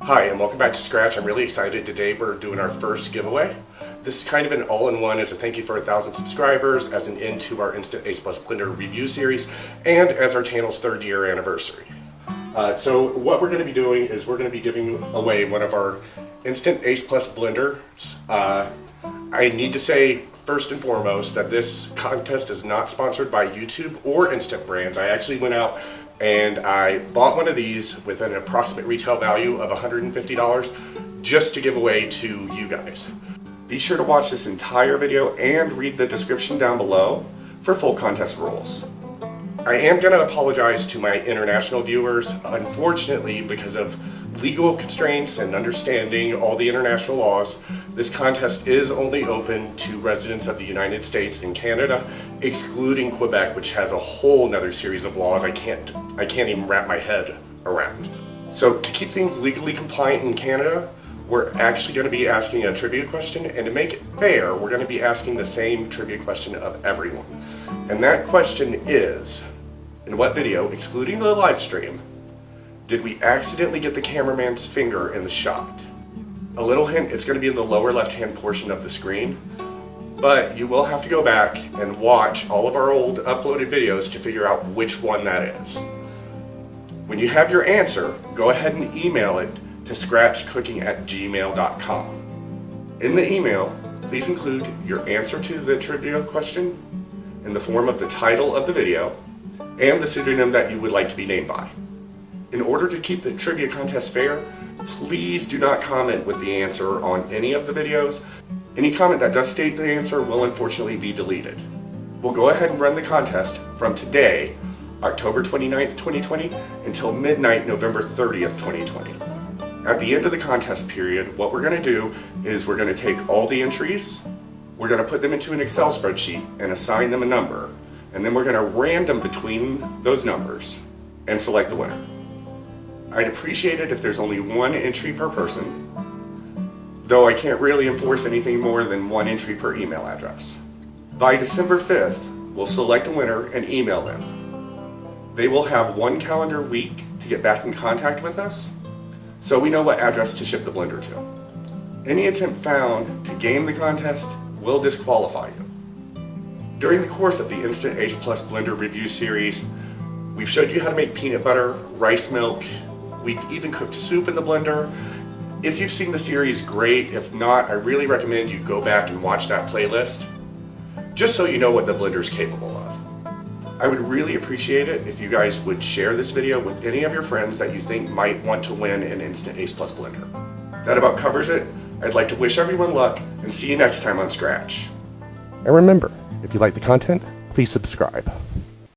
Hi, and welcome back to Skrach. I'm really excited. Today we're doing our first giveaway. This is kind of an all-in-one as a thank you for 1,000 subscribers, as an end to our Instant Ace Plus Blender review series, and as our channel's 3rd year anniversary. So what we're going to be doing is we're going to be giving away one of our Instant Ace Plus Blenders. I need to say first and foremost that this contest is not sponsored by YouTube or Instant Brands. I actually went out and I bought one of these with an approximate retail value of $150 just to give away to you guys. Be sure to watch this entire video and read the description down below for full contest rules. I am going to apologize to my international viewers. Unfortunately, because of legal constraints and understanding all the international laws, this contest is only open to residents of the United States and Canada, excluding Quebec, which has a whole nother series of laws I can't even wrap my head around. So to keep things legally compliant in Canada, we're actually going to be asking a trivia question, and to make it fair, we're going to be asking the same trivia question of everyone. And that question is, in what video, excluding the live stream, did we accidentally get the cameraman's finger in the shot? A little hint, it's going to be in the lower left-hand portion of the screen, but you will have to go back and watch all of our old uploaded videos to figure out which one that is. When you have your answer, go ahead and email it to scratchcooking@gmail.com. In the email, please include your answer to the trivia question in the form of the title of the video and the pseudonym that you would like to be named by. In order to keep the trivia contest fair, please do not comment with the answer on any of the videos. Any comment that does state the answer will unfortunately be deleted. We'll go ahead and run the contest from today, October 29th, 2020, until midnight, November 30th, 2020. At the end of the contest period, what we're going to do is we're going to take all the entries, we're going to put them into an Excel spreadsheet and assign them a number, and then we're going to random between those numbers and select the winner. I'd appreciate it if there's only one entry per person, though I can't really enforce anything more than one entry per email address. By December 5th, we'll select a winner and email them. They will have 1 calendar week to get back in contact with us, so we know what address to ship the blender to. Any attempt found to game the contest will disqualify you. During the course of the Instant Ace Plus Blender review series, we've showed you how to make peanut butter, rice milk. We've even cooked soup in the blender. If you've seen the series, great. If not, I really recommend you go back and watch that playlist, just so you know what the blender is capable of. I would really appreciate it if you guys would share this video with any of your friends that you think might want to win an Instant Ace Plus Blender. That about covers it. I'd like to wish everyone luck and see you next time on Skrach. And remember, if you like the content, please subscribe.